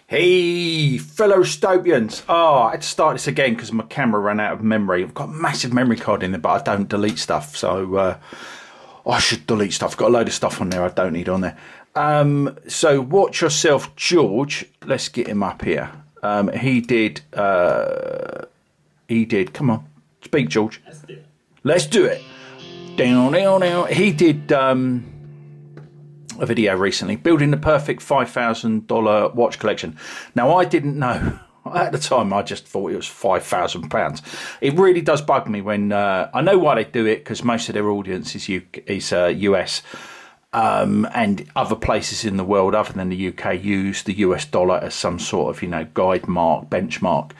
Hey, fellow Stopians. I had to start this again because my camera ran out of memory. I've got a massive memory card in there, but I don't delete stuff. So I should delete stuff. I've got a load of stuff on there I don't need on there. So watch yourself, George. Let's get him up here. He did. Come on, speak, George. Let's do it. Let's do it. Down, down, down. He did a video recently, building the perfect $5,000 watch collection. Now, I didn't know. At the time, I just thought it was £5,000. It really does bug me when I know why they do it, because most of their audience is US and other places in the world other than the UK use the US dollar as some sort of, guide mark, benchmark.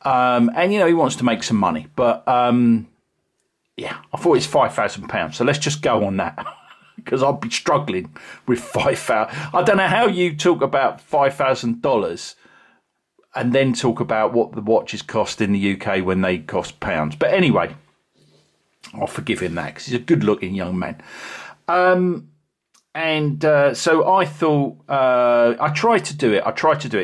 And, he wants to make some money. But, yeah, I thought it's £5,000. So let's just go on that. Because I'll be struggling with $5,000. I don't know how you talk about $5,000 and then talk about what the watches cost in the UK when they cost pounds. But anyway, I'll forgive him that because he's a good-looking young man. So I thought I tried to do it.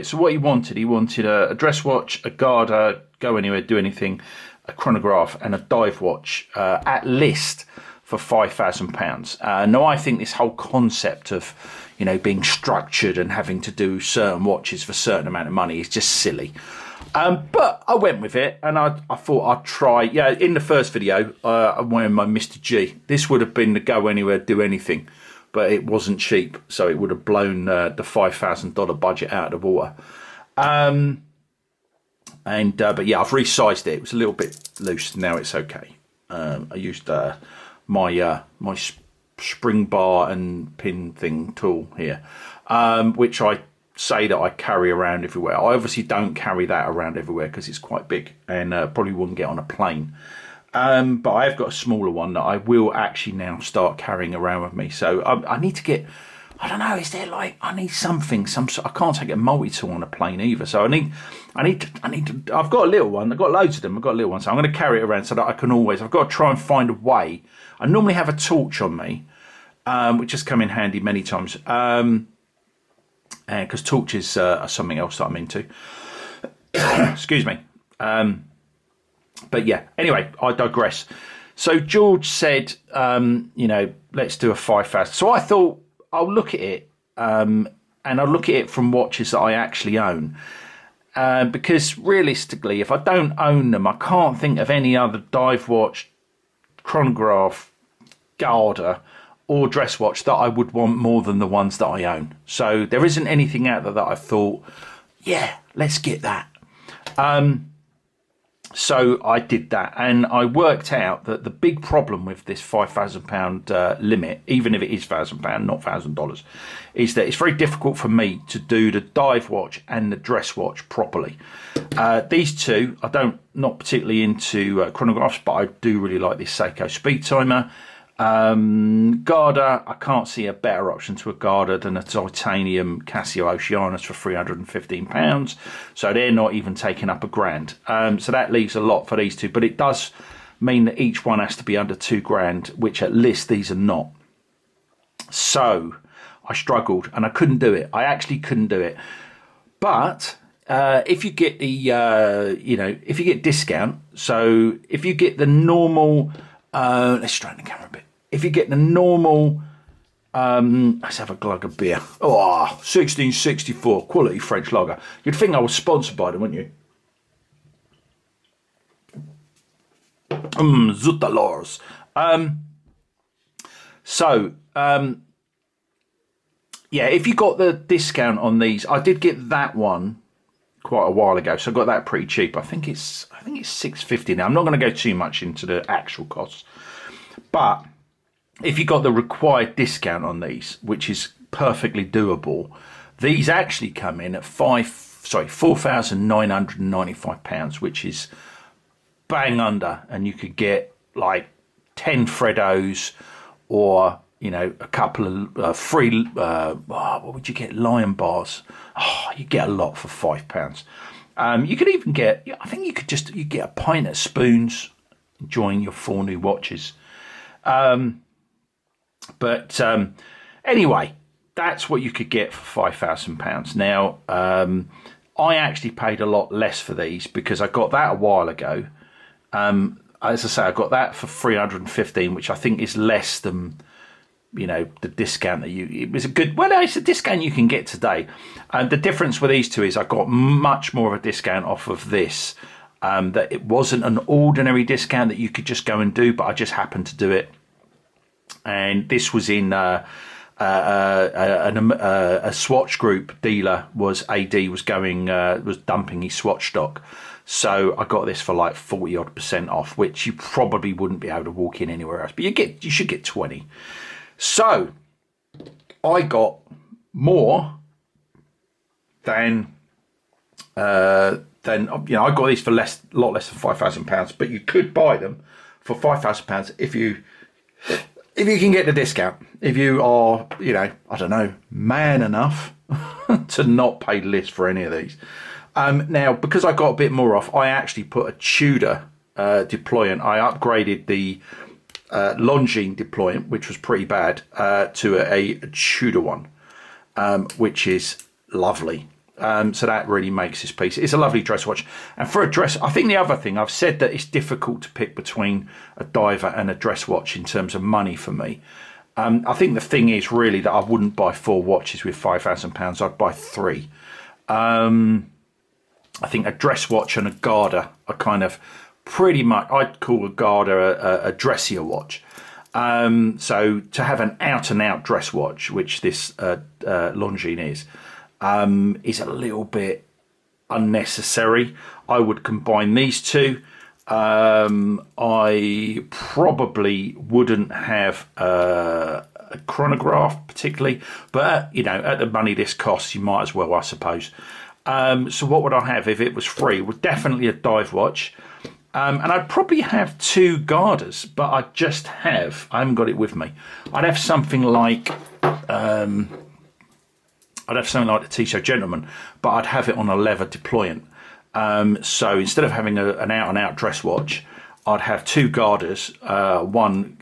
So what he wanted a dress watch, a Garda, go anywhere, do anything, a chronograph, and a dive watch at list for £5,000. Now, I think this whole concept of, being structured and having to do certain watches for a certain amount of money is just silly. But I went with it, and I thought I'd try. Yeah, in the first video, I'm wearing my Mr. G. This would have been the go anywhere, do anything, but it wasn't cheap, so it would have blown the $5,000 budget out of the water. But yeah, I've resized it. It was a little bit loose. Now it's okay. I used my spring bar and pin thing tool here, which I say that I carry around everywhere. I obviously don't carry that around everywhere because it's quite big and probably wouldn't get on a plane. But I have got a smaller one that I will actually now start carrying around with me. So I need to get, I don't know, is there I need something, I can't take a multi-tool on a plane either. So I need to, I've got a little one, I've got loads of them, I've got a little one. So I'm going to carry it around so that I can always, I've got to try and find a way. I normally have a torch on me, which has come in handy many times. Because torches are something else that I'm into. Excuse me. But yeah, anyway, I digress. So George said, let's do a 5,000. So I thought I'll look at it, and I'll look at it from watches that I actually own. Because realistically, if I don't own them, I can't think of any other dive watch, chronograph, Garda, or dress watch that I would want more than the ones that I own. So there isn't anything out there that I thought, yeah, let's get that. So I did that, and I worked out that the big problem with this £5,000 limit, even if it is £1,000, not $1,000, is that it's very difficult for me to do the dive watch and the dress watch properly. These two, not particularly into chronographs, but I do really like this Seiko Speed Timer. Garda, I can't see a better option to a Garda than a titanium Casio Oceanus for £315. So they're not even taking up £1,000. So that leaves a lot for these two, but it does mean that each one has to be under £2,000, which at least these are not. So I struggled and I couldn't do it. I actually couldn't do it. But if you get the, if you get discount, so if you get the normal, let's straighten the camera a bit. If you get the normal, let's have a glug of beer. 1664, quality French lager. You'd think I was sponsored by them, wouldn't you? Zut alors. Yeah, if you got the discount on these, I did get that one quite a while ago, so I got that pretty cheap. I think it's $6.50 now. I'm not going to go too much into the actual costs, but if you got the required discount on these, which is perfectly doable, these actually come in at £4,995, which is bang under, and you could get like 10 Freddos or a couple of free, what would you get? Lion bars. You get a lot for £5. You could even get, I think you get a pint of spoons, enjoying your 4 new watches. Anyway, that's what you could get for £5,000. Now, I actually paid a lot less for these because I got that a while ago. As I say, I got that for 315, which I think is less than, the discount that it was a good, well, no, it's a discount you can get today. And the difference with these two is I got much more of a discount off of this. That it wasn't an ordinary discount that you could just go and do, but I just happened to do it. And this was in a Swatch Group dealer was dumping his Swatch stock. So I got this for like 40% off, which you probably wouldn't be able to walk in anywhere else, but you should get 20. So I got more than I got these for a lot less than £5,000, but you could buy them for £5,000 if you can get the discount. If you are, I don't know, man enough to not pay less for any of these. Now, because I got a bit more off, I actually put a Tudor deployant. I upgraded the Longines deployant, which was pretty bad, to a Tudor one, which is lovely. So that really makes this piece. It's a lovely dress watch. And for a dress, I think the other thing, I've said that it's difficult to pick between a diver and a dress watch in terms of money for me. I think the thing is really that I wouldn't buy 4 watches with £5,000. I'd buy 3. I think a dress watch and a Garda are kind of pretty much, I'd call a Garda a dressier watch. So to have an out-and-out dress watch, which this Longines is a little bit unnecessary. I would combine these two. I probably wouldn't have a chronograph particularly, but at the money this costs, you might as well, I suppose. So what would I have if it was free? Well, definitely a dive watch. And I'd probably have 2 Gardas, but I haven't got it with me. I'd have something like the Tissot Gentleman, but I'd have it on a leather deployant. So instead of having an out-and-out dress watch, I'd have 2 Gardas, one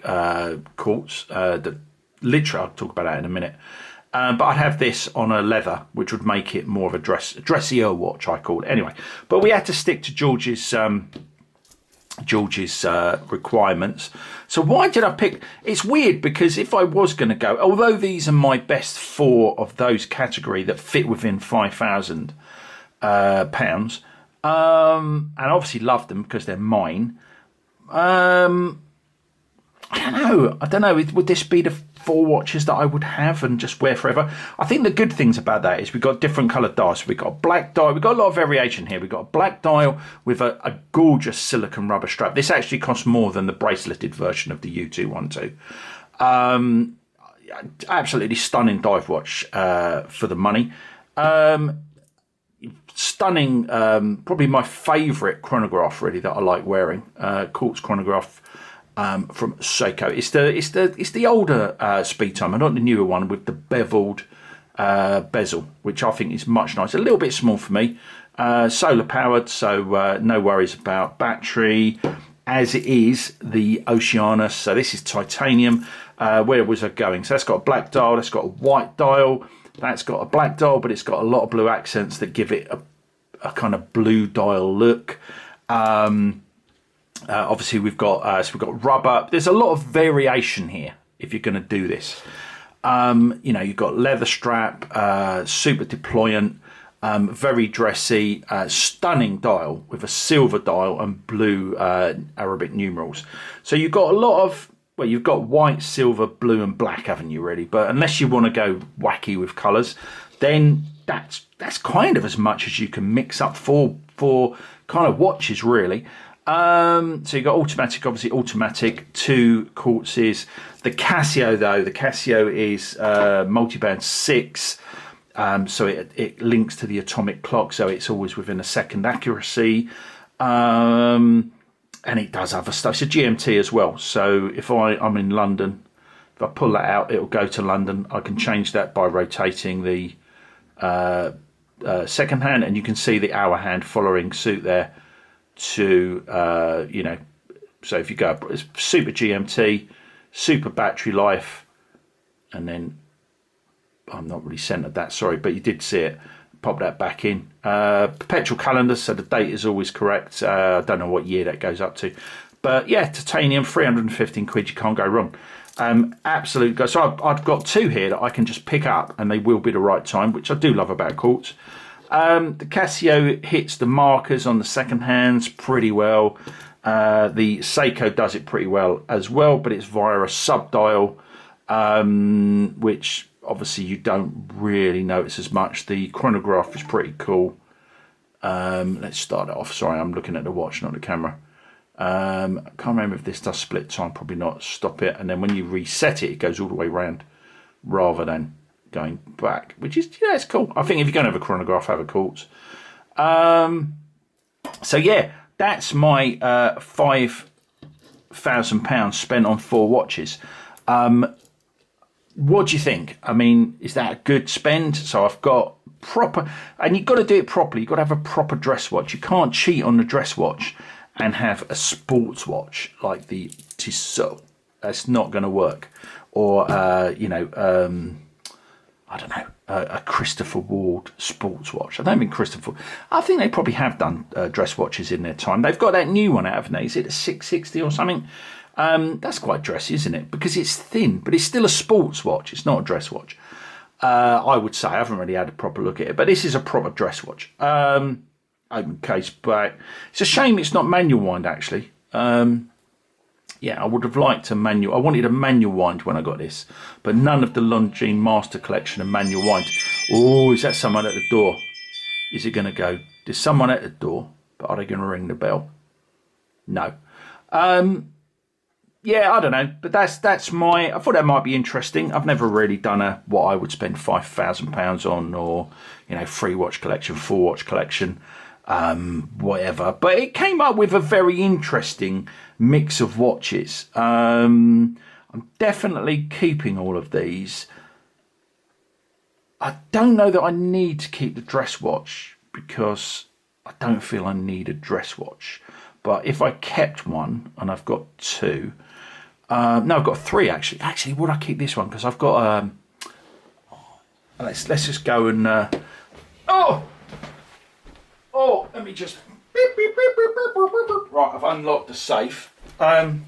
quartz, that literally, I'll talk about that in a minute. But I'd have this on a leather, which would make it more of a dressier watch, I call it. Anyway, but we had to stick to George's requirements. So why did I pick? It's weird because if I was going to go, although these are my best 4 of those category that fit within £5,000, and obviously love them because they're mine. I don't know. Would this be the 4 watches that I would have and just wear forever? I think the good things about that is we've got different coloured dials. So we've got a black dial. We've got a lot of variation here. We've got a black dial with a gorgeous silicone rubber strap. This actually costs more than the braceleted version of the U212. Absolutely stunning dive watch for the money. Stunning, probably my favourite chronograph really that I like wearing. Quartz chronograph. From Seiko. It's the older speed timer, not the newer one with the beveled bezel, which I think is much nicer. A little bit small for me. Solar powered, so no worries about battery. As it is the Oceanus, so this is titanium. Where was I going? So that's got a black dial, that's got a white dial, that's got a black dial, but it's got a lot of blue accents that give it a kind of blue dial look. Obviously we've got rubber. There's a lot of variation here if you're going to do this. You've got leather strap, super deployant, very dressy, stunning dial with a silver dial and blue Arabic numerals. So you've got a lot of, you've got white, silver, blue and black, haven't you really? But unless you want to go wacky with colours, then that's kind of as much as you can mix up for kind of watches really. So you've got automatic, obviously automatic, 2 quartzes. The Casio though, is multiband 6, so it links to the atomic clock, so it's always within a second accuracy, and it does other stuff. It's a GMT as well, so if I'm in London, if I pull that out, it'll go to London. I can change that by rotating the second hand, and you can see the hour hand following suit there. To so if you go, it's super GMT, super battery life, and then I'm not really centered that, sorry, but you did see it. Pop that back in. Perpetual calendar, so the date is always correct. I don't know what year that goes up to. But yeah, titanium, 315 quid, you can't go wrong. Absolute. So I've got two here that I can just pick up and they will be the right time, which I do love about quartz. The Casio hits the markers on the second hands pretty well. The Seiko does it pretty well as well, but it's via a sub-dial, which obviously you don't really notice as much. The chronograph is pretty cool. Let's start it off. Sorry, I'm looking at the watch, not the camera. I can't remember if this does split time, probably not. Stop it, and then when you reset it, it goes all the way around rather than going back, which is, yeah, it's cool. I think if you're going to have a chronograph, have a quartz. So yeah, that's my £5,000 spent on 4 watches. What do you think? I mean, is that a good spend? So I've got proper, and you've got to do it properly. You've got to have a proper dress watch. You can't cheat on the dress watch and have a sports watch like the Tissot. That's not going to work. Or, you know, I don't know, a Christopher Ward sports watch. I don't mean Christopher. I think they probably have done dress watches in their time. They've got that new one out, haven't they? Is it a 660 or something? That's quite dressy, isn't it? Because it's thin, but it's still a sports watch. It's not a dress watch. I would say. I haven't really had a proper look at it, but this is a proper dress watch. Open case back. It's a shame it's not manual wind, actually. Yeah, I would have liked a manual. I wanted a manual wind when I got this, but none of the Longines Master Collection are manual wind. Oh, is that someone at the door? Is it going to go? There's someone at the door, but are they going to ring the bell? No. Yeah, I don't know, but that's my. I thought that might be interesting. I've never really done what I would spend £5,000 on, or 3 watch collection, 4 watch collection, whatever. But it came up with a very interesting mix of watches. I'm definitely keeping all of these. I don't know that I need to keep the dress watch because I don't feel I need a dress watch. But if I kept one, and I've got 2. No, I've got 3 actually. Actually, would I keep this one? Because I've got. Let's just go and. Let me just. Right, I've unlocked the safe. I've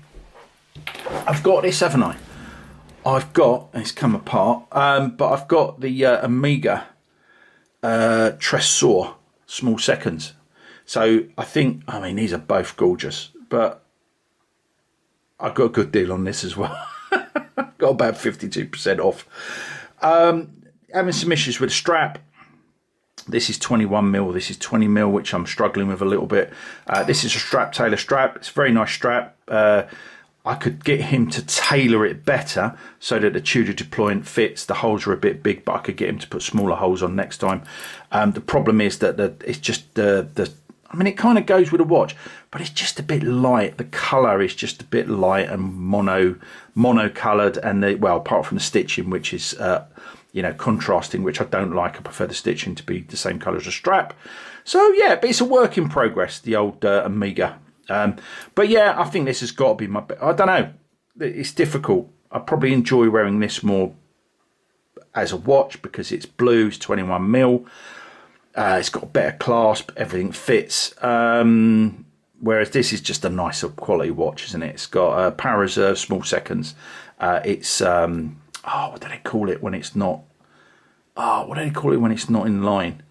got this, haven't I? I've got. It's come apart. But I've got the Omega Tresor small seconds. So I think. I mean, these are both gorgeous, but. I got a good deal on this as well. Got about 52% off. Having some issues with the strap. This is 21mm. This is 20mm, which I'm struggling with a little bit. This is a strap, Taylor strap. It's a very nice strap. I could get him to tailor it better so that the Tudor deployant fits. The holes are a bit big, but I could get him to put smaller holes on next time. The problem is that it's just I mean, it kind of goes with a watch, but it's just a bit light. The colour is just a bit light and mono-coloured, and apart from the stitching, which is contrasting, which I don't like. I prefer the stitching to be the same colour as a strap. So yeah, but it's a work in progress, the old Omega. But yeah, I think this has got to be my. I don't know. It's difficult. I probably enjoy wearing this more as a watch because it's blue. It's 21mm. It's got a better clasp, everything fits. Whereas this is just a nicer quality watch, isn't it? It's got power reserve, small seconds. It's what do they call it when it's not? What do they call it when it's not in line?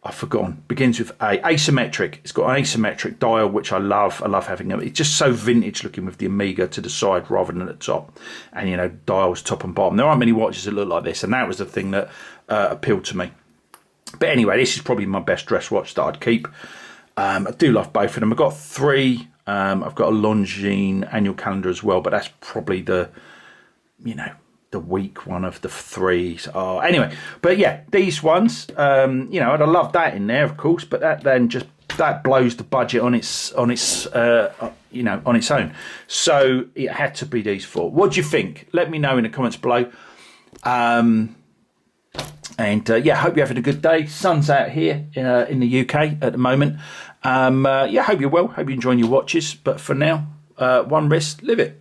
I've forgotten. Begins with A. Asymmetric. It's got an asymmetric dial, which I love. I love having it. It's just so vintage looking with the Omega to the side rather than at the top. And dials top and bottom. There aren't many watches that look like this, and that was the thing that appealed to me. But anyway, this is probably my best dress watch that I'd keep. I do love both of them. I've got 3. I've got a Longines annual calendar as well, but that's probably the weak one of the 3. Anyway, but yeah, these ones, I'd have loved that in there, of course, but that blows the budget on its on its own. So it had to be these 4. What do you think? Let me know in the comments below. And hope you're having a good day. Sun's out here in the UK at the moment. Hope you're well. Hope you're enjoying your watches. But for now, one wrist, live it.